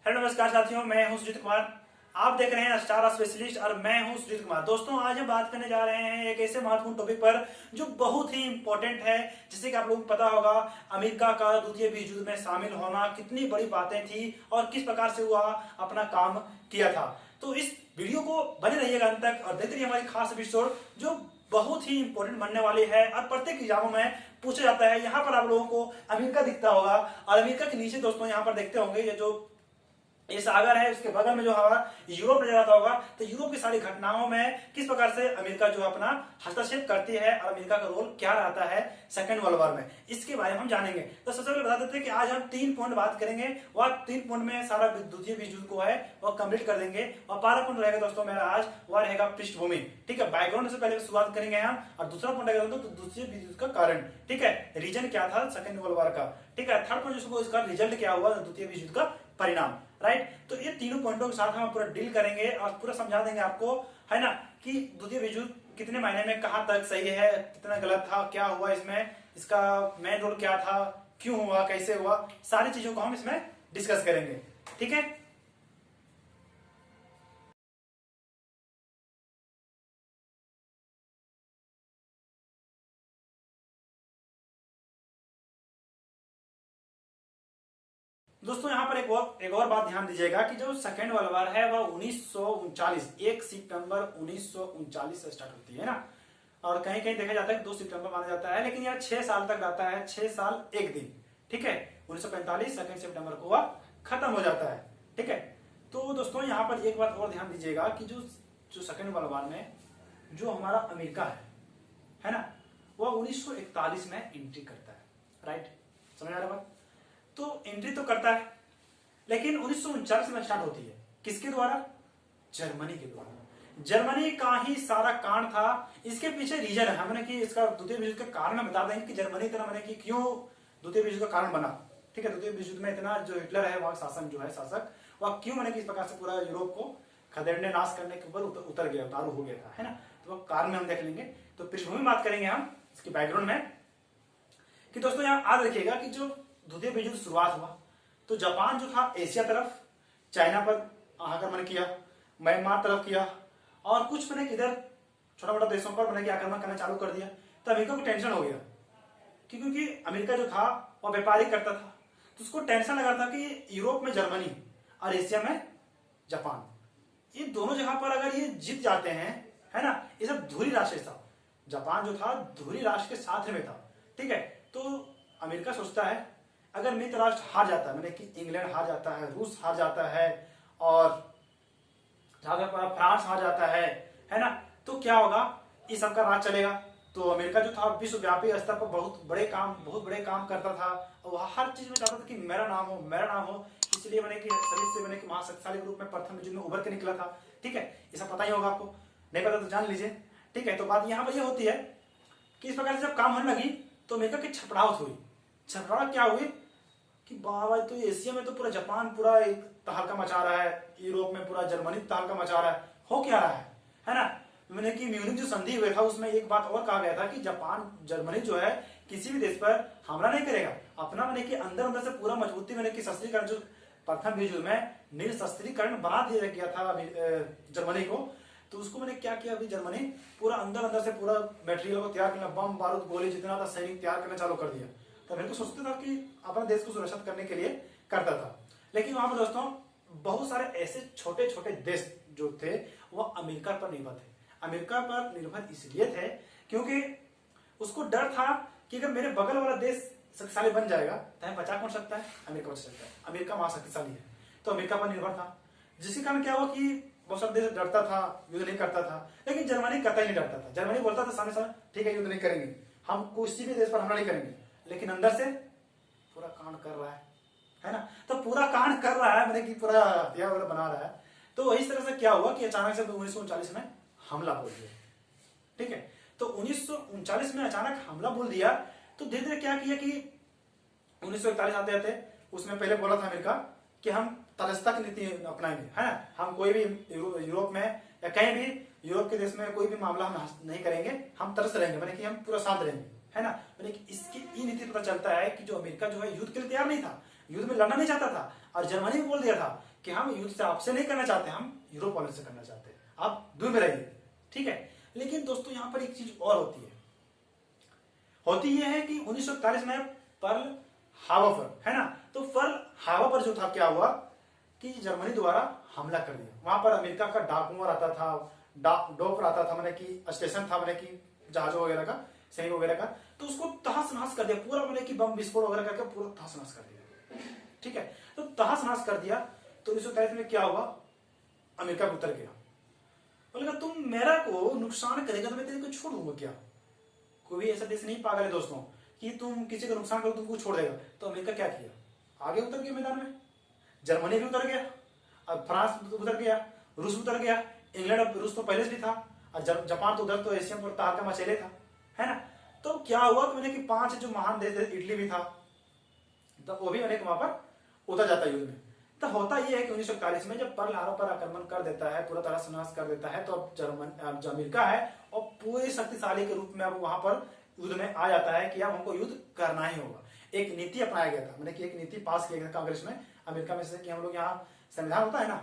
Hello नमस्कार साथियों, मैं हूं सुजीत कुमार। आप देख रहे हैं स्टार स्पेशलिस्ट और मैं हूं सुजीत कुमार। दोस्तों, आज हम बात करने जा रहे हैं एक ऐसे महत्वपूर्ण टॉपिक पर जो बहुत ही इंपॉर्टेंट है। जैसे कि आप लोगों को पता होगा, अमेरिका का द्वितीय विश्व युद्ध में शामिल होना कितनी बड़ी बातें थी और किस प्रकार से वह अपना काम किया था। तो इस वीडियो को बने रहिएगा अंत तक और देखते रहिए हमारी खास एपिसोड जो बहुत ही इंपॉर्टेंट बनने वाली है और प्रत्येक एग्जामों में पूछा जाता है। यहाँ पर आप लोगों को अमेरिका दिखता होगा और अमेरिका के नीचे दोस्तों यहाँ पर देखते होंगे ये जो ये सागर है, उसके बगल में जो हमारा यूरोप नजर आता होगा। तो यूरोप की सारी घटनाओं में किस प्रकार से अमेरिका जो अपना हस्तक्षेप करती है और अमेरिका का रोल क्या रहता है सेकेंड वर्ल्ड वॉर में, इसके बारे में हम जानेंगे। तो सबसे पहले बता देते हैं कि आज हम 3 पॉइंट बात करेंगे। वह 3 पॉइंट में सारा द्वितीय विश्व युद्ध को है वह कंप्लीट कर देंगे। और 12 पॉइंट रहेगा दोस्तों मेरा आज, वह रहेगा पृष्ठभूमि। ठीक है, बैकग्राउंड से पहले शुरुआत करेंगे हम। और दूसरा पॉइंट रहेगा तो द्वितीय विश्व युद्ध का कारण, ठीक है, रीजन क्या था सेकेंड वर्ल्ड वॉर का। ठीक है, थर्ड पॉइंट जिसको इसका रिजल्ट क्या हुआ द्वितीय विश्व युद्ध का परिणाम। राइट, तो ये तीनों पॉइंटों के साथ हम पूरा डील करेंगे और पूरा समझा देंगे आपको, है ना, कि द्वितीय विश्व युद्ध कितने महीने में कहां तक सही है, कितना गलत था, क्या हुआ इसमें, इसका मेन रोल क्या था, क्यों हुआ, कैसे हुआ, सारी चीजों को हम इसमें डिस्कस करेंगे। ठीक है, दोस्तों यहाँ पर एक और बात ध्यान दीजिएगा कि जो सेकेंड वर्ल्ड वॉर है वह 1939 1 सितंबर 1939 से स्टार्ट होती है ना। और कहीं कहीं देखा जाता है कि 2 सितंबर माना जाता है, लेकिन यह 6 साल तक रहता है, 6 साल 1 दिन। ठीक है, 1945 2 सितंबर को वह खत्म हो जाता है। ठीक है, तो दोस्तों यहाँ पर एक बात और ध्यान दीजिएगा कि जो जो सेकेंड वर्ल्ड वॉर में जो हमारा अमेरिका है ना, वह 1941 में एंट्री करता है। राइट, समझ आ रहा बात? तो एंट्री तो करता है, लेकिन 1939 में स्टार्ट होती है किसके द्वारा? जर्मनी के द्वारा। जर्मनी का ही सारा कांड था। इसके पीछे रीजन है, हमने कि इसका द्वितीय विश्व युद्ध के कारण हम बता देंगे कि जर्मनी इतना मैंने कि क्यों द्वितीय विश्व युद्ध का कारण बना। ठीक है, द्वितीय विश्व युद्ध में इतना जो हिटलर है वह शासन जो है शासक, वह क्यों मैंने कि इस प्रकार से पूरा यूरोप को खदेड़ने नाश करने के ऊपर उतर गया, उतारू हो गया था, है ना। तो वह कारण में हम देख लेंगे। तो पृष्ठभूमि बात करेंगे हम इसकी बैकग्राउंड में कि दोस्तों यहाँ आज देखिएगा कि जो द्वितीय विश्व युद्ध शुरुआत हुआ तो जापान जो था एशिया तरफ, चाइना पर आक्रमण किया, म्यांमार तरफ किया और कुछ मैंने इधर छोटा मोटा देशों पर मैंने आक्रमण करना चालू कर दिया। तो अमेरिका को टेंशन हो गया क्योंकि अमेरिका जो था वह व्यापारी करता था, तो उसको टेंशन लगा था कि यूरोप में जर्मनी और एशिया में जापान, ये दोनों जगह पर अगर ये जीत जाते हैं, है ना, ये सब धुरी राष्ट्र था। जापान जो था धुरी राष्ट्र के साथ में था। ठीक है, तो अमेरिका सोचता है अगर मित्र राष्ट्र हार जाता है, मैंने कि इंग्लैंड हार जाता है, रूस हार जाता है और फ्रांस हार जाता है ना, तो क्या होगा, इस सबका राज चलेगा। तो अमेरिका जो था विश्वव्यापी स्तर पर बहुत बड़े काम करता था और वह हर चीज में चाहता था कि मेरा नाम हो, मेरा नाम हो। इसलिए मैंने कि शरीर से मैंने कि महाशक्तिशाली रूप में प्रथम विश्व में उभर के निकला था। ठीक है, ये सब पता ही होगा आपको, नहीं पता तो जान लीजिए। ठीक है, तो बात यहाँ पर यह होती है कि इस प्रकार से जब काम होने लगी तो अमेरिका की छपड़ाहट हुई। छपड़ाहट क्या हुई कि बाबा, तो एशिया में तो पूरा जापान पूरा एक तहलका मचा रहा है, यूरोप में पूरा जर्मनी तहलका मचा रहा है, हो क्या रहा है ना। मैंने कि म्यूनिख जो संधि हुआ था उसमें एक बात और कहा गया था कि जापान जर्मनी जो है किसी भी देश पर हमला नहीं करेगा, अपना मैंने कि अंदर अंदर से पूरा मजबूती मैंने कि शस्त्रीकरण जो प्रथम विश्व युद्ध में निरशस्त्रीकरण बना दिया गया था जर्मनी को। तो उसको मैंने क्या किया, अभी जर्मनी पूरा अंदर से पूरा मटेरियल को तैयार करना, बम बारूद गोली जितना था सैनिक तैयार करना चालू कर दिया। तो मेरे को सोचता था कि अपने देश को सुरक्षित करने के लिए करता था, लेकिन वहां पर दोस्तों बहुत सारे ऐसे छोटे छोटे देश जो थे वह अमेरिका पर निर्भर थे। अमेरिका पर निर्भर इसलिए थे क्योंकि उसको डर था कि अगर मेरे बगल वाला देश शक्तिशाली बन जाएगा तो हमें बचा कौन सकता है, अमेरिका बचा सकता है। अमेरिका महाशक्तिशाली है, तो अमेरिका पर निर्भर था, जिसके कारण क्या हुआ कि बहुत सारे देश डरता था, युद्ध नहीं करता था। लेकिन जर्मनी कतई नहीं डरता था। जर्मनी बोलता था सामने सामने, ठीक है युद्ध नहीं करेंगे, हम किसी भी देश पर हमला नहीं करेंगे, लेकिन अंदर से पूरा कांड कर रहा है ना। तो पूरा कांड कर रहा है मैंने कि पूरा हथियार वगैरह बना रहा है। तो वही तरह से क्या हुआ कि अचानक से 1939 में हमला बोल दिया। ठीक है, तो 1939 में अचानक हमला बोल दिया तो धीरे धीरे क्या किया कि 1941 आते आते उसमें पहले बोला था अमेरिका कि हम तटस्थता की नीति अपनाएंगे, है ना, हम कोई भी यूरोप में या कहीं भी यूरोप के देश में कोई भी मामला हम नहीं करेंगे, हम तटस्थ रहेंगे, मैंने कि हम पूरा शांत रहेंगे, है ना। मैंने कि इसकी ये नीति पता चलता है कि जो अमेरिका जो है युद्ध के लिए तैयार नहीं था, युद्ध में लड़ना नहीं चाहता था। और जर्मनी भी बोल दिया था कि हम युद्ध से आपसे नहीं करना चाहते, हम यूरोप वालों से करना चाहते हैं, आप दूर में रहिए, ठीक है। लेकिन दोस्तों यहाँ पर एक चीज और होती यह है कि 1941 में पर्ल हार्बर पर, है ना, तो पर्ल हार्बर पर जो था क्या हुआ कि जर्मनी द्वारा हमला कर दिया। वहां पर अमेरिका का डाकुओं आता था, डॉक आता था, मैंने कि स्टेशन था, मैंने कि जहाजों वगैरह का, सैनिक वगैरह का, तो उसको तहस नहस कर दिया पूरा, मैंने कि बम विस्फोट वगैरह करके पूरा तहस नहस कर दिया, ठीक है। तो तहस नहस कर दिया तो 1943 में क्या हुआ, अमेरिका को उतर गया, बोलेगा तुम मेरा को नुकसान करेगा तो मैं तेरे को छोड़ दूंगा क्या। कोई ऐसा देश नहीं पागल है दोस्तों कि तुम किसी का नुकसान करो तुमको छोड़ देगा। तो अमेरिका क्या किया, आगे उतर गया मैदान में, जर्मनी भी उतर गया, अब फ्रांस उतर गया, रूस उतर गया, इंग्लैंड, अब रूस तो पहले से भी था, और जापान तो उधर तो एशिया पर तहलका मचेले था, है ना। तो क्या हुआ कि मैंने कि 5 जो महान देश थे, इटली भी था, तो वो भी अनेक वहां पर उतर जाता युद्ध में। तो होता यह है कि 1941 में जब पर्ल हार्बर पर आक्रमण कर देता है, पूरा तरह से नाश कर देता है, तो अब जो अमेरिका है और पूरे शक्तिशाली के रूप में अब वहां पर युद्ध में आ जाता है कि अब हमको युद्ध करना ही होगा। एक नीति अपनाया गया था, मैंने कि एक नीति पास किया गया कांग्रेस में अमेरिका में, जैसे कि हम लोग यहाँ संविधान होता है ना,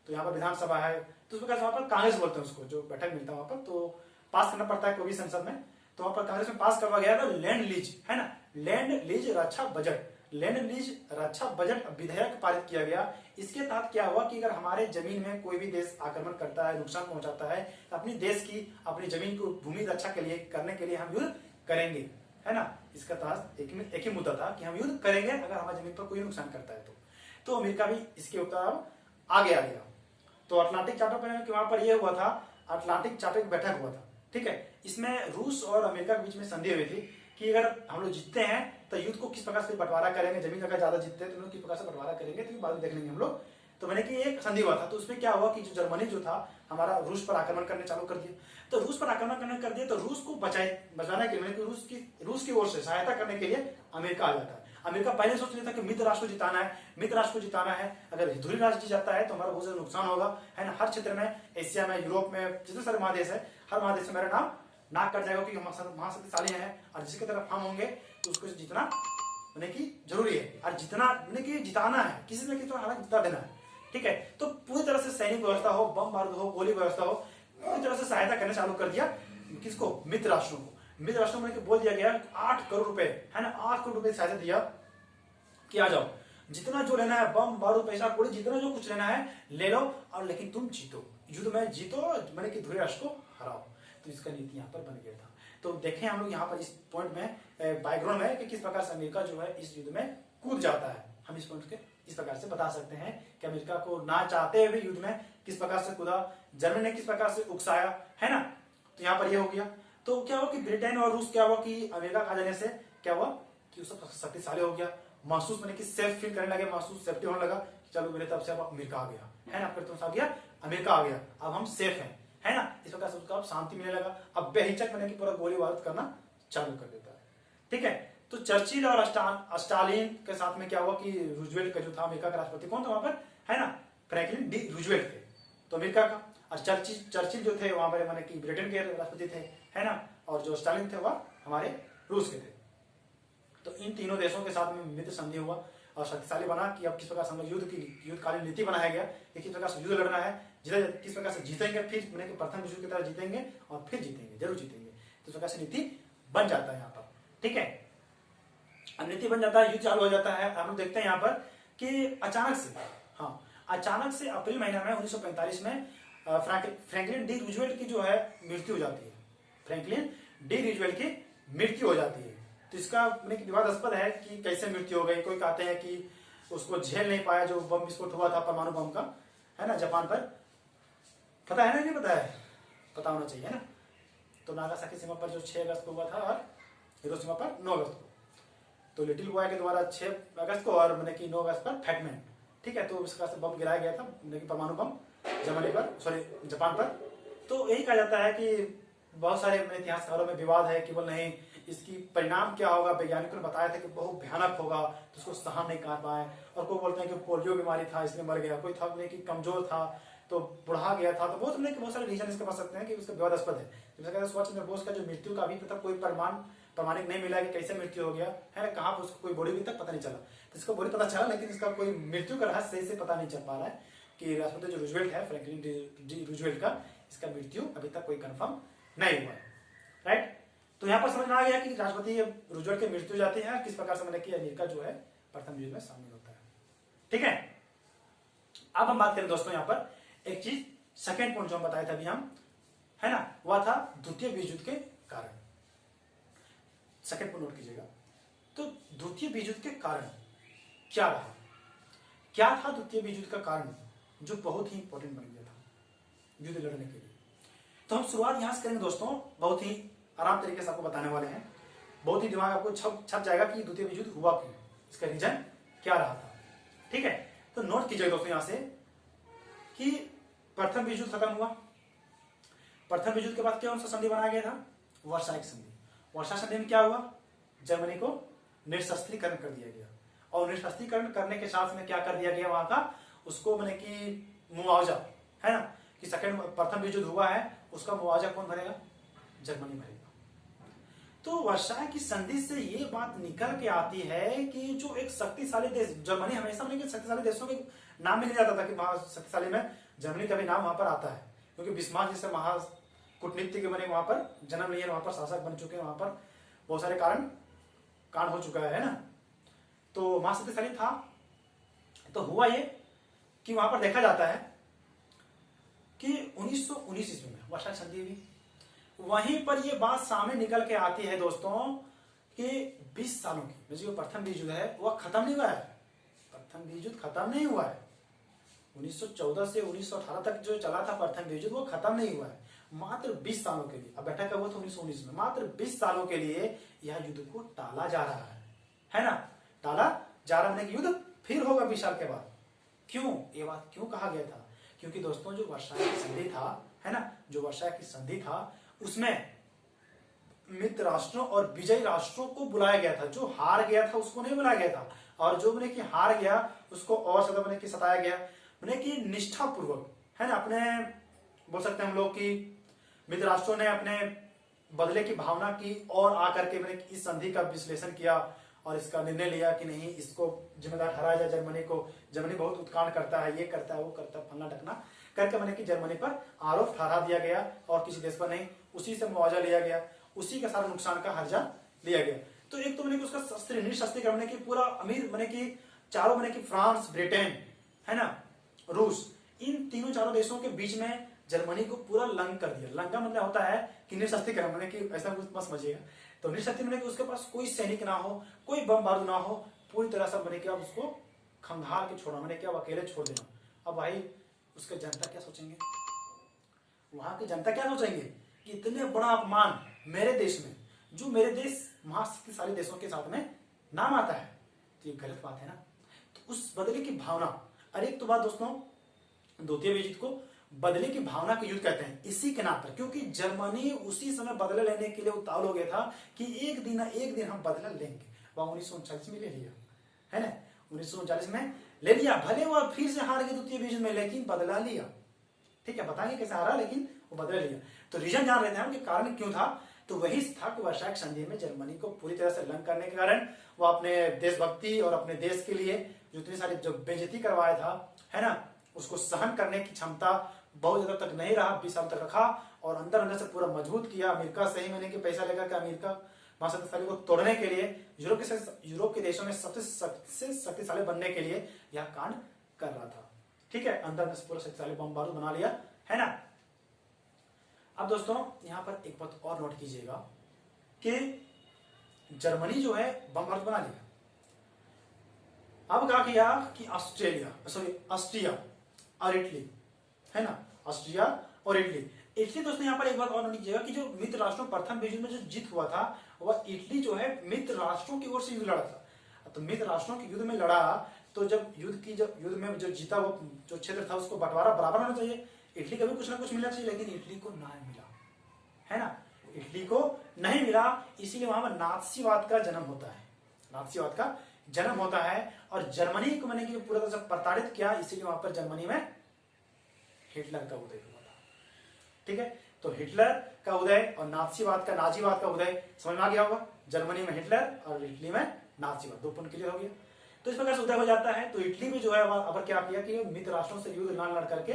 तो यहाँ पर विधानसभा है, तो उस प्रकार से वहां पर कांग्रेस बोलते हैं उसको, जो बैठक मिलता है वहां पर, तो पास करना पड़ता है कोई भी संसद में। तो वहां पर कांग्रेस में पास करवा गया था लैंड लीज, है ना, लैंड लीज रक्षा बजट, लैंड लीज रक्षा बजट विधेयक पारित किया गया। इसके तहत क्या हुआ कि अगर हमारे जमीन में कोई भी देश आक्रमण करता है, नुकसान पहुंचाता है, तो अपनी देश की, अपनी जमीन को भूमि रक्षा के लिए करने के लिए हम युद्ध करेंगे, है ना। इसका तहत एक ही मुद्दा था कि हम युद्ध करेंगे अगर हमारी जमीन पर कोई नुकसान करता है तो अमेरिका भी इसके ऊपर अब आगे आ गया। तो अटलांटिक चार्टर पर वहां पर यह हुआ था, अटलांटिक चार्टर की बैठक हुआ था, ठीक है। इसमें रूस और अमेरिका के बीच में संधि हुई थी कि अगर हम लोग जीतते हैं तो युद्ध को किस प्रकार से बंटवारा करेंगे, जमीन अगर ज्यादा जीतते हैं तो लोग किस प्रकार से बंटवारा करेंगे, तो बाद में देख लेंगे हम लोग। तो मैंने कि एक संधि हुआ था, तो उसमें क्या हुआ कि जो जर्मनी जो था हमारा, रूस पर आक्रमण करने चालू कर दिया। तो रूस पर आक्रमण करने कर दिया, तो रूस को बचाने के लिए, रूस की ओर से सहायता करने के लिए अमेरिका आ जाता है। अमेरिका पहले सोच लिया था कि मित्र राष्ट्र को जिताना है, मित्र राष्ट्र को जिताना है, अगर ध्रुवी राष्ट्र जीत जाता है तो हमारा बहुत ज्यादा नुकसान होगा, है ना। हर क्षेत्र में, एशिया में, यूरोप में, जितने सारे महादेश है, हर महादेश में मेरा नाम नाक कट जाएगा, क्योंकि हम महाशक्तिशाली हैं और जिसकी तरफ हम होंगे तो उसको जितना मैंने कि जरूरी है, और जितना मैंने कि जिताना है, किसी न किसी हालत जिता देना है, ठीक है। तो पूरी तरह से सैनिक व्यवस्था हो, बम बारूद हो, गोली व्यवस्था हो, पूरी तरह से सहायता करना चालू कर दिया। किसको, मित्र राष्ट्रों को। मित्र राष्ट्रों में बोल दिया गया 8 करोड़ रुपए, है ना, 8 करोड़ रुपए सहायता दिया कि आ जाओ, जितना जो लेना है, बम बारूद पैसा कौड़ी, जितना जो कुछ लेना है ले लो, और लेकिन तुम जीतो, युद्ध में जीतो, मैंने कि ध्रुवी राष्ट्र को हराओ। तो इसका नीति यहाँ पर बन गया था। तो देखें हम लोग यहाँ पर इस पॉइंट में, बैकग्राउंड में, कि किस प्रकार से अमेरिका जो है इस युद्ध में कूद जाता है। हम इस पॉइंट के इस प्रकार से बता सकते हैं कि अमेरिका को ना चाहते हुए युद्ध में किस प्रकार से कूदा, जर्मनी ने किस प्रकार से उकसाया, है ना। तो यहाँ पर यह हो गया। तो क्या हुआ कि ब्रिटेन और रूस, क्या हुआ कि अमेरिका खा जाने से क्या हुआ कि उसका शक्तिशाली हो गया, महसूस मैंने कि सेफ फील करने लगे, महसूस सेफ्टी होने लगा, चलो मेरे तरफ से अब अमेरिका आ गया, है ना, फिर तुम आ गया, अमेरिका आ गया, अब हम सेफ हैं, है ना। इस प्रकार से उसका अब शांति मिलने लगा, अब बेहिचक मैंने कि पूरा गोली बारूद करना चालू कर देता है, ठीक है। तो चर्चिल और स्टालिन के साथ में क्या हुआ कि रूजवेल्ट का जो था, अमेरिका का राष्ट्रपति कौन था वहां पर, है ना, फ्रैंकलिन डी रूजवेल्ट थे, तो अमेरिका का। और चर्चिल जो थे वहां पर माने कि ब्रिटेन के राष्ट्रपति थे, है ना, और जो स्टालिन थे वह हमारे रूस के थे। तो इन तीनों देशों के साथ में मित्र संधि हुआ और शक्तिशाली बना कि अब किस प्रकार से हम लोग युद्धकालीन नीति बनाया गया कि किस प्रकार से युद्ध लड़ना है, किस प्रकार से जीतेंगे, फिर मैंने प्रथम विश्व की तरह जीतेंगे और फिर जीतेंगे, जरूर जीतेंगे। तो इस प्रकार से नीति बन जाता है यहाँ पर, ठीक है। अब नीति बन जाता है, युद्ध चालू हो जाता है। हम लोग देखते हैं यहाँ पर कि अचानक से अप्रैल महीना में 1945 में फ्रैंकलिन डी रूजवेल्ट की जो है मृत्यु हो जाती है, फ्रैंकलिन डी रूजवेल्ट की मृत्यु हो जाती है। तो इसका विवादास्पद है कि कैसे मृत्यु हो गई। कोई कहते हैं कि उसको झेल नहीं पाया, जो बम विस्फोट हुआ था परमाणु बम का, है ना, जापान पर। पता है ना, नहीं पता है, पता होना चाहिए ना। तो नागासाकी सीमा पर जो 6 अगस्त को हुआ था और हिरोशिमा पर 9 अगस्त को। तो लिटिल बॉय के द्वारा 6 अगस्त को और मैंने कि 9 अगस्त पर फैटमैन, ठीक है। तो इस प्रकार से बम गिराया गया था, मैंने कि परमाणु बम जापान पर। तो यही कहा जाता है कि बहुत सारे इतिहासकारों में विवाद है, केवल नहीं, इसकी परिणाम क्या होगा, वैज्ञानिकों ने बताया था कि बहुत भयानक होगा, तो उसको सहन नहीं कर पाए। और कोई बोलते हैं कि पोलियो बीमारी था इसलिए मर गया, कोई था कि कमजोर था तो बुढ़ा गया था। तो बहुत सारे रीजन इसके पास सकते हैं कि उसका विवादास्पद है। सुभाष चंद्र बोस का जो मृत्यु का अभी तक कोई प्रमाणिक नहीं मिला कि कैसे मृत्यु हो गया, है ना, कहाँ पर उसको कोई बॉडी भी तक पता नहीं चला। तो इसको पूरी पता चला, लेकिन इसका कोई मृत्यु का रहस्य सही से पता नहीं चल पा रहा है कि राष्ट्रपति जो रूजवेल्ट है, फ्रैंकलिन डी रूजवेल्ट का, इसका मृत्यु अभी तक कोई कंफर्म नहीं हुआ है। राइट, तो यहाँ पर समझ में आ गया कि राष्ट्रपति रूजवेल्ट की मृत्यु जाती है, किस प्रकार से मतलब कि अमेरिका जो है प्रथम युद्ध में शामिल होता है। ठीक है, अब हम बात करें दोस्तों यहाँ पर एक चीज, सेकेंड पॉइंट जो हम बताए थे अभी हम, है ना, वह था द्वितीय विश्व युद्ध के कारण। सेकेंड पॉइंट नोट कीजिएगा। तो द्वितीय विश्व युद्ध के कारण क्या रहा, क्या था द्वितीय विश्व युद्ध का कारण जो बहुत ही इंपॉर्टेंट बन गया था युद्ध लड़ने के लिए। तो हम शुरुआत यहां से करेंगे दोस्तों, बहुत ही आराम तरीके से आपको बताने वाले हैं, बहुत ही दिमाग आपको छप जाएगा कि द्वितीय विश्व युद्ध हुआ क्यों, इसका रीजन क्या रहा था। ठीक है, तो नोट कीजिएगा दोस्तों यहां से कि प्रथम विश्व युद्ध खत्म हुआ, प्रथम विश्व युद्ध के बाद कौन सा संधि बनाया गया था, वर्साई संधि। वर्साई संधि में क्या हुआ, जर्मनी को निशस्त्रीकरण कर दिया गया, और निशस्त्रीकरण करने के साथ में क्या कर दिया गया वहां का, उसको मैंने कि मुआवजा, है ना, कि सेकंड प्रथम विश्व युद्ध हुआ है उसका मुआवजा कौन भरेगा, जर्मनी भरेगा। तो वर्साई की संधि से ये बात निकल के आती है कि जो एक शक्तिशाली देश, जर्मनी हमेशा मैंने शक्तिशाली देशों के नाम में नहीं जाता था कि वहां शक्तिशाली में जर्मनी का भी नाम वहां पर आता है, क्योंकि बिस्मार्क जैसे महा कूटनीतिक बने वहां पर जन्म लिए, वहां पर शासक बन चुके हैं, वहां पर बहुत सारे कांड हो चुका है ना, तो महाशक्तिशाली था। तो हुआ ये कि वहां पर देखा जाता है कि 1919 ईस्वी में वर्साई संधि हुई, वहीं पर ये बात सामने निकल के आती है दोस्तों कि 20 सालों की जो प्रथम विश्व युद्ध है वह खत्म नहीं हुआ है, प्रथम विश्व युद्ध खत्म नहीं हुआ है, 1914 से 1918 तक जो चला था प्रथम विश्व युद्ध वो खत्म नहीं हुआ है, मात्र 20 सालों के लिए। अब बैठा कब हुआ था, 1919 में, मात्र 20 सालों के लिए यह युद्ध को टाला जा रहा है ना, टाला जा रहा है, युद्ध फिर होगा 20 साल के बाद। क्यों, ये बात क्यों कहा गया था, क्योंकि दोस्तों जो वर्साई की संधि था, है ना, जो वर्साई की संधि था उसमें मित्र राष्ट्रों और विजयी राष्ट्रों को बुलाया गया था, जो हार गया था उसको नहीं बुलाया गया था, और जो मैंने कि हार गया उसको और ज्यादा मैंने कि सताया गया, मैंने कि निष्ठा पूर्वक, है ना, अपने बोल सकते हैं हम लोग कि मित्र राष्ट्रों ने अपने बदले की भावना की और आकर के मैंने इस संधि का विश्लेषण किया और इसका निर्णय लिया कि नहीं, इसको जिम्मेदार ठहराया जाए जर्मनी को, जर्मनी बहुत उत्कांड करता है, ये करता है वो करता है, फलना ढकना करके मैंने कि जर्मनी पर आरोप ठहरा दिया गया और किसी देश पर नहीं, उसी से मुआवजा लिया गया, उसी का सारा नुकसान का हर्जा लिया गया। तो एक तो मैंने कि उसका निशस्त्रीकरण की पूरा अमीर मैंने कि चारों मैंने कि फ्रांस, ब्रिटेन, है ना, रूस, इन तीनों चारों देशों के बीच में जर्मनी को पूरा लंग कर दिया। लंगा मतलब होता है कि निशस्त्रीकरण, मैंने कि ऐसा कुछ मत समझिएगा, तो निशस्त्रीकरण मैंने कि उसके पास कोई सैनिक ना हो, कोई बम बारूद ना हो, पूरी तरह से मैंने कि अब उसको खंगाल के छोड़ा, मैंने क्या अकेले छोड़ देना। अब भाई उसके जनता क्या सोचेंगे, वहां की जनता क्या सोचेंगे कि इतने बड़ा अपमान मेरे देश में, जो मेरे देश महाशक्तिशाली देशों के साथ में नाम आता है, तो ये गलत बात है ना। तो उस बदले की भावना, अरे एक तो बात दोस्तों, द्वितीय विश्व युद्ध को बदले की भावना के युद्ध कहते हैं इसी के नाम पर, क्योंकि जर्मनी उसी समय बदला लेने के लिए उतावल हो गया था कि एक दिन हम बदला लेंगे। वह 1939 में ले लिया, है ना, 1939 में ले लिया, भले वो फिर से हार गए द्वितीय विश्व युद्ध में, लेकिन बदला लिया। ठीक है, बताएंगे कैसे हारा, लेकिन वो बदला लिया। तो रीजन जान रहे थे हम कि कारण क्यों था, तो वही था कि वर्साई संधि में जर्मनी को पूरी तरह से लंग करने के कारण वो अपने देशभक्ति और अपने देश के लिए जो इतनी सारी जो बेइज्जती करवाया था, है ना, उसको सहन करने की क्षमता बहुत ज्यादा तक नहीं रहा, 20 साल तक रखा और अंदर से पूरा मजबूत किया। अमेरिका से ही मैंने कि पैसा लेकर के अमेरिका महाशक्तिशाली को तोड़ने के लिए, यूरोप के देशों में सबसे शक्तिशाली बनने के लिए यह कांड कर रहा था। ठीक है, अंदर से पूरा शक्तिशाली बम बारूद बना लिया, है ना। अब दोस्तों यहां पर एक बात और नोट कीजिएगा कि जर्मनी जो है बम बारूद बना लिया, अब क्या किया कि ऑस्ट्रिया और इटली, है ना, ऑस्ट्रिया और इटली दोस्तों यहां पर एक बात और नोट कीजिएगा कि जो मित्र राष्ट्रों प्रथम विश्व में जो जीत हुआ था वह इटली जो है मित्र राष्ट्रों की ओर से युद्ध लड़ा था। तो मित्र राष्ट्रों के युद्ध में लड़ा, तो जब युद्ध में जो जीता वो जो क्षेत्र था उसको बंटवारा बराबर होना चाहिए, इटली को भी कुछ ना कुछ मिलना चाहिए, लेकिन इटली को नहीं मिला, है ना, इटली को नहीं मिला, इसीलिए वहां पर नाथसीवाद का जन्म होता है, नाथसीवाद का जन्म होता है और जर्मनी को मैंने कि पूरा तरह से प्रताड़ित किया, इसीलिए वहां पर जर्मनी में हिटलर का उदय हुआ था। ठीक है, तो हिटलर का उदय और नाथसीवाद का उदय समझ में आ गया होगा, जर्मनी में हिटलर और इटली में नाथसीवाद, दो पॉइंट क्लियर हो गया। तो इस प्रकार से उदय हो जाता है। तो इटली में जो है अब क्या किया कि मित्र राष्ट्रों से युद्ध ना लड़ करके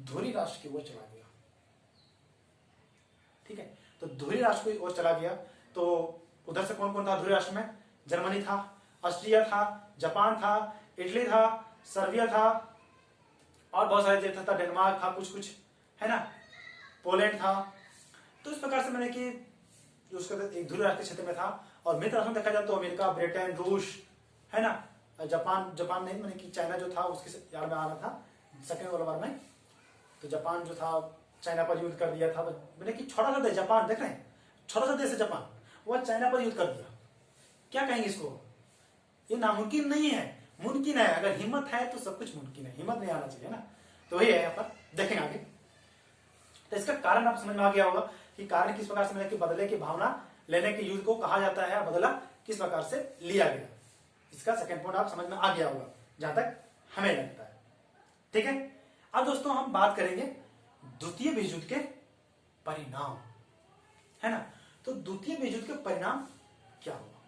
धुरी राष्ट्र की ओर चला गया। ठीक है, तो धुरी राष्ट्र की ओर चला गया। तो उधर से कौन कौन था धुरी राष्ट्र में? जर्मनी था, ऑस्ट्रिया था, जापान था, इटली था, सर्बिया था, और बहुत सारे देश था, डेनमार्क था, कुछ कुछ है ना, पोलैंड था। तो इस प्रकार से मैंने कि जो उसका एक ध्रुव राष्ट्रीय क्षेत्र में था। और मित्र राष्ट्र में देखा जाए तो अमेरिका, ब्रिटेन, रूस है ना, जापान नहीं, मैंने कि चाइना जो था उसके यार में आना था सेकेंड वर्ल्ड वॉर में। तो जापान जो था चाइना पर युद्ध कर दिया था। मैंने कि छोटा सा देश जापान, देख रहे हैं, छोटा सा देश है जापान, वह चाइना पर युद्ध कर दिया। क्या कहेंगे इसको? ये नामुमकिन नहीं है, मुमकिन है। अगर हिम्मत है तो सब कुछ मुमकिन है, हिम्मत नहीं आना चाहिए ना। तो वही है, यहाँ पर देखेंगे आगे। तो इसका कारण आप समझ में आ गया होगा कि कारण किस प्रकार से मैंने कि बदले की भावना लेने के युद्ध को कहा जाता है, बदला किस प्रकार से लिया गया। इसका सेकंड पॉइंट आप समझ में आ गया होगा जहां तक हमें लगता है। ठीक है, अब दोस्तों हम बात करेंगे द्वितीय विश्व युद्ध के परिणाम, है ना। तो द्वितीय विश्व युद्ध के परिणाम क्या हुआ,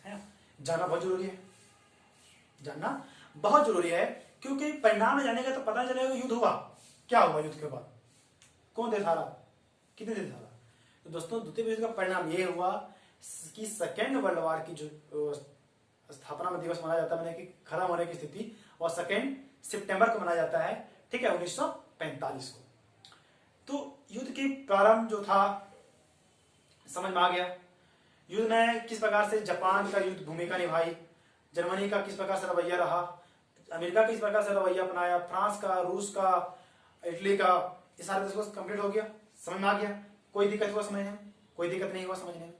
है ना, जानना बहुत जरूरी है, जानना बहुत जरूरी है। क्योंकि परिणाम में जानेगा तो पता चलेगा युद्ध हुआ, क्या हुआ युद्ध के बाद, कौन देश हारा, कितने देश हारा। तो दोस्तों द्वितीय विश्व युद्ध का परिणाम यह हुआ कि सेकेंड वर्ल्ड वॉर की जो स्थापना में दिवस मनाया जाता है, मैंने कि खत्म होने की स्थिति, और 2 सितंबर को मनाया जाता है। ठीक है, 1945 को। तो युद्ध की प्रारंभ जो था समझ में आ गया। युद्ध में किस प्रकार से जापान का युद्ध भूमिका निभाई, जर्मनी का किस प्रकार से रवैया रहा, अमेरिका किस प्रकार से रवैया अपनाया, फ्रांस का, रूस का, इटली का, ये सारे देशों को कंप्लीट हो गया, समझ में आ गया। कोई दिक्कत हुआ समझने में? कोई दिक्कत नहीं हुआ समझने में।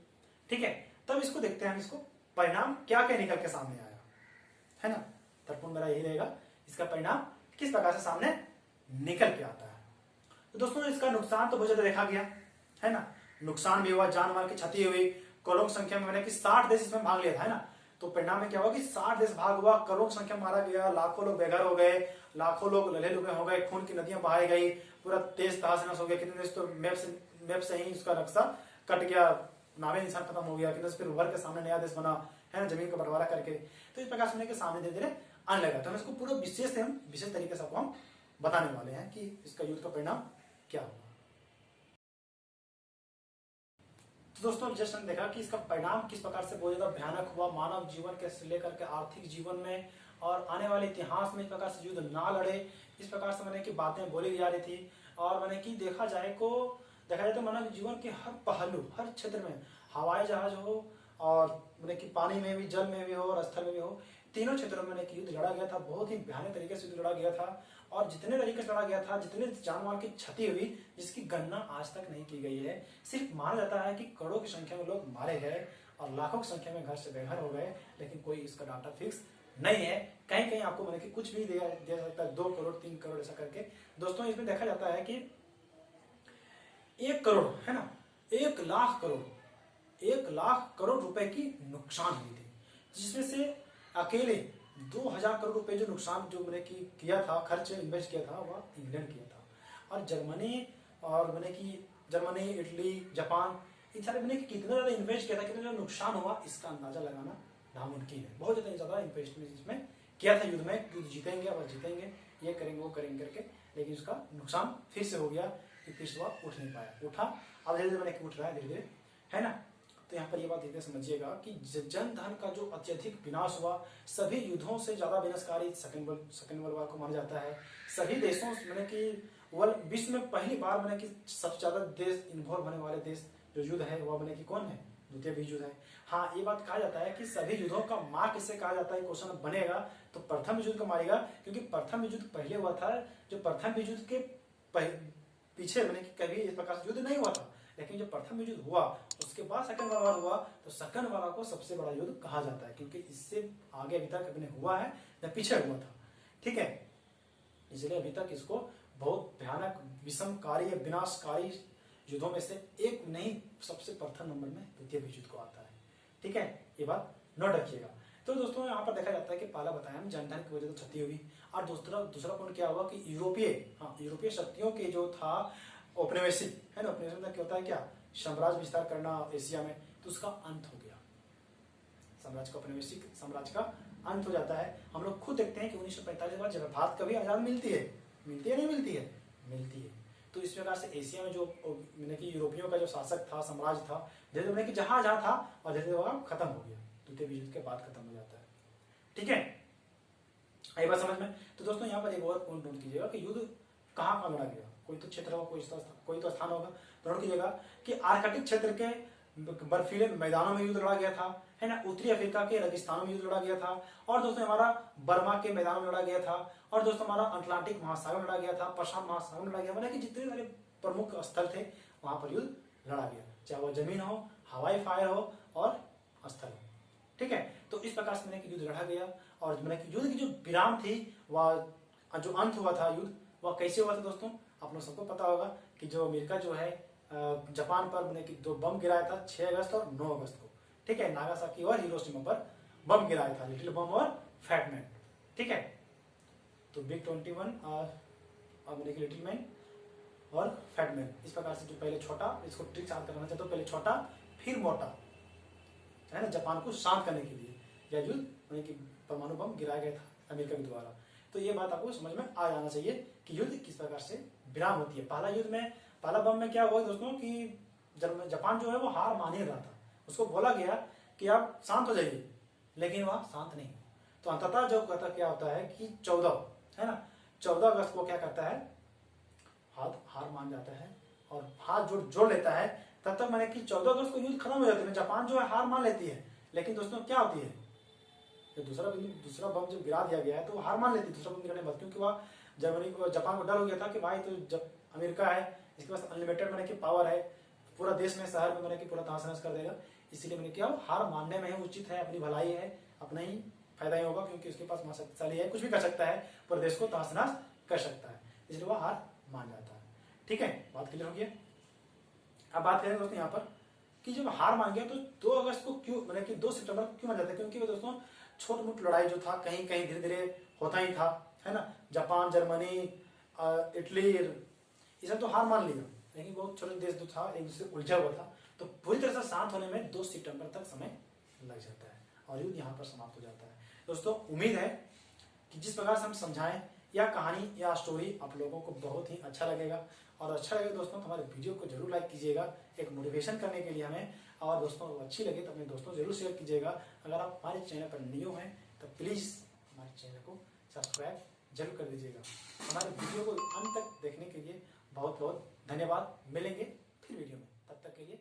ठीक है, तब इसको देखते हैं हम, इसको परिणाम क्या क्या निकल के सामने आया, है ना। तर्कपूर्ण मेरा यही रहेगा, इसका परिणाम किस प्रकार से सामने निकल के आता है। तो दोस्तों इसका नुकसान तो बहुत ज्यादा देखा गया, है ना। नुकसान भी हुआ, जान माल की क्षति हुई, करोड़ों की संख्या में, मैंने कि 60 देश इसमें भाग लिया था, है ना। तो परिणाम में क्या हुआ कि 60 देश भाग हुआ, करोड़ों की संख्या मारा गया, लाखों लोग बेघर हो गए, लाखों लोग लल्हे लुहे हो गए, खून की नदियां बहाई गई, पूरा देश तहस नहस हो गया। कितने देश तो मैप से ही उसका नक्शा कट गया, नामे निशान खत्म हो गया। कितने फिर उभर के सामने नया देश बना, है ना, जमीन का बंटवारा करके। तो इस प्रकार से के सामने धीरे धीरे आने लगा। तो हम इसको पूरा विशेष तरीके से आपको हम बताने वाले हैं कि इसका युद्ध का परिणाम क्या हुआ। तो दोस्तों जस्ट हमने देखा कि इसका परिणाम किस प्रकार से बहुत ज्यादा भयानक हुआ, मानव जीवन के से लेकर के आर्थिक जीवन में और आने वाले इतिहास में इस प्रकार से युद्ध ना लड़े, इस प्रकार से मैंने की बातें बोली जा रही थी। और मैंने कि देखा जाए तो मानव जीवन के हर पहलू, हर क्षेत्र में, हवाई जहाज हो और मैंने कि पानी में भी, जल में भी हो और स्थल में भी हो, तीनों क्षेत्रों में युद्ध लड़ा गया था। बहुत ही भयानक तरीके से युद्ध लड़ा गया था। और जितने तरीके से लड़ा गया था, जितने जान माल की क्षति हुई, जिसकी गणना आज तक नहीं की गई है। सिर्फ माना जाता है कि करोड़ों की संख्या में लोग मारे गए और लाखों की संख्या में घर से बेघर हो गए, लेकिन कोई इसका डाटा फिक्स नहीं है। कहीं कहीं आपको मैंने कि कुछ भी दिया सकता है, 2 करोड़ 3 करोड़ ऐसा करके। दोस्तों इसमें देखा जाता है कि 1 करोड़, है ना, 1 लाख करोड़, 1 लाख करोड़ रुपए की नुकसान हुई थी, जिसमें से अकेले 2000 करोड़ रुपए जो नुकसान जो मैंने किया था, खर्च इन्वेस्ट किया था, वह इंग्लैंड किया था। और जर्मनी, इटली, जापान, इन सारे मैंने कितना ज्यादा इन्वेस्ट किया था, कितना ज्यादा नुकसान हुआ, इसका अंदाजा लगाना नामुमकिन है। बहुत ज्यादा इन्वेस्टमेंट इसमें किया था युद्ध में। युद्ध जीतेंगे और जीतेंगे, ये करेंगे वो करेंगे करके, लेकिन उसका नुकसान फिर से हो गया कि फिर से वह उठ नहीं पाया। उठा, अब धीरे धीरे मैंने उठ रहा है धीरे धीरे, है ना। तो यहाँ पर ये बात धीरे समझिएगा कि जन धन का जो अत्यधिक विनाश हुआ, सभी युद्धों से ज्यादा विनाशकारी सेकेंड वर्ल्ड वॉर को माना जाता है। सभी देशों मैंने कि विश्व में पहली बार मैंने कि सबसे ज्यादा देश इन्वॉल्व होने वाले देश जो युद्ध है वह मैंने कि कौन है? द्वितीय विश्व युद्ध है। हाँ, ये बात कहा जाता है कि सभी युद्धों का माँ किससे कहा जाता है, क्वेश्चन बनेगा तो प्रथम विश्व युद्ध को मारेगा, क्योंकि प्रथम विश्व युद्ध पहले हुआ था। जो प्रथम विश्व युद्ध के पीछे मैंने कि कभी इस प्रकार से युद्ध नहीं हुआ था, लेकिन जब प्रथम युद्ध हुआ उसके बाद सेकंड वर्ल्ड वॉर हुआ, तो सेकंड वर्ल्ड को सबसे बड़ा युद्ध कहा जाता है, क्योंकि इससे आगे अभी तक कभी हुआ है या पीछे हुआ था। ठीक है, इसलिए अभी तक इसको बहुत भयानक, विषमकारी, विनाशकारी युद्धों में से एक नहीं, सबसे प्रथम नंबर में द्वितीय विश्व युद्ध को आता है। ठीक है, ये बात नोट रखिएगा। तो दोस्तों यहाँ पर देखा जाता है कि पहला बताया हम जनधन की वजह से क्षति हुई, और दूसरा पॉइंट क्या हुआ कि यूरोपीय शक्तियों के जो था औपनिवेशिक, है ना, औपनिवेशिक क्या होता है, क्या साम्राज्य विस्तार करना एशिया में, तो उसका अंत हो गया। साम्राज्य का, औपनिवेशिक साम्राज्य का अंत हो जाता है। हम लोग खुद देखते हैं कि 1945 के बाद जब भारत कभी आजाद मिलती है नहीं मिलती है, मिलती है। तो इस प्रकार से एशिया में जो मैंने कि यूरोपियों का जो शासक था, साम्राज्य था, धीरे धीरे कि जहां था और धीरे धीरे खत्म हो गया, द्वितीय विश्व युद्ध के बाद खत्म हो जाता है। ठीक है, आई बात समझ में। तो दोस्तों यहाँ पर एक और पॉइंट नोट कीजिएगा कि युद्ध कहाँ लड़ा गया, कोई तो क्षेत्र होगा, कोई तो स्थान होगा, तो नोट कीजिएगा कि आर्कटिक क्षेत्र के बर्फीले मैदानों में युद्ध लड़ा गया था, है ना। उत्तरी अफ्रीका के रेगिस्तानों में युद्ध लड़ा गया था, और दोस्तों हमारा बर्मा के मैदानों में लड़ा गया था, और दोस्तों हमारा अटलांटिक महासागर में लड़ा गया था, प्रशांत महासागर में लड़ा गया, मतलब कि जितने सारे प्रमुख स्थल थे वहां पर युद्ध लड़ा गया, चाहे वह जमीन हो, हवाई फायर हो और स्थल हो। ठीक है, तो इस प्रकार से मैंने कि युद्ध लड़ा गया। और मैंने कि युद्ध की जो विराम थी, वह जो अंत हुआ था युद्ध, वह कैसे हुआ था दोस्तों, आप लोग सबको पता होगा कि जो अमेरिका जो है जापान पर मैंने कि 2 बम गिराया था 6 अगस्त और 9 अगस्त को। ठीक है, नागासाकी और हिरोशिमा पर बम गिराया था, लिटिल बम और फैट मैन। ठीक है, तो बिग 21 और मैंने कि लिटिल मैन और फैट मैन, इस प्रकार से जो पहले छोटा, इसको ट्रिक याद करना चाहते हो, पहले छोटा फिर मोटा, है ना, जापान को शांत करने के लिए यह युद्ध मैंने कि परमाणु बम गिराया गया था अमेरिका के द्वारा। तो ये बात आपको समझ में आ जाना चाहिए कि युद्ध किस प्रकार से विराम होती है। पहला युद्ध में, पहला बम में क्या हुआ दोस्तों कि जब जापान जो है वो हार मान ही रहा था, उसको बोला गया कि आप शांत हो जाइए, लेकिन वह शांत नहीं। तो अंततः जो कहता क्या होता है कि 14, है ना, 14 अगस्त को क्या करता है, हार मान जाता है और हाथ जोड़ लेता है। तब तक मैंने कि 14 अगस्त को युद्ध खत्म हो जाती है, जापान जो है हार मान लेती है, लेकिन दोस्तों क्या होती है, तो दूसरा बम जब गिरा दिया गया है तो वो हार मान लेती है दूसरा बम गिराने के बाद, क्योंकि वह जर्मनी को, जापान को डर हो गया था कि भाई तो जब अमेरिका है, इसके पास अनलिमिटेड मैंने कि पावर है, पूरा देश में, शहर में मैंने कि पूरा तहस नहस कर देगा। इसीलिए मैंने क्या, हार मानने में ही उचित है, अपनी भलाई है, अपना ही फायदा ही होगा, क्योंकि उसके पास शक्तिशाली है, कुछ भी कर सकता है, पूरे देश को तहस नहस कर सकता है, इसलिए वह हार मान जाता है। ठीक है, बात क्लियर हो गया। अब बात करें दोस्तों यहाँ पर कि जब हार मान गया तो 2 अगस्त को क्यों, मैंने कि 2 सितंबर को क्यों मान जाता है, क्योंकि दोस्तों छोट मोट लड़ाई जो था कहीं कहीं धीरे धीरे होता ही था, है ना, जापान, जर्मनी, इटली, ये सब तो हार मान लिया, लेकिन बहुत छोटे देश जो था एक दूसरे उलझा हुआ था, तो पूरी तरह से शांत होने में 2 सितंबर तक समय लग जाता है और युद्ध यहाँ पर समाप्त हो जाता है। दोस्तों उम्मीद है कि जिस प्रकार से हम समझाएं या कहानी या स्टोरी आप लोगों को बहुत ही अच्छा लगेगा, और अच्छा लगेगा दोस्तों तो हमारे वीडियो को जरूर लाइक कीजिएगा, एक मोटिवेशन करने के लिए हमें, और दोस्तों अच्छी लगे तो अपने दोस्तों जरूर शेयर कीजिएगा। अगर आप हमारे चैनल पर न्यू हैं तो प्लीज़ हमारे चैनल को सब्सक्राइब जरूर कर दीजिएगा। हमारे वीडियो को अंत तक देखने के लिए बहुत बहुत धन्यवाद। मिलेंगे फिर वीडियो में, तब तक के लिए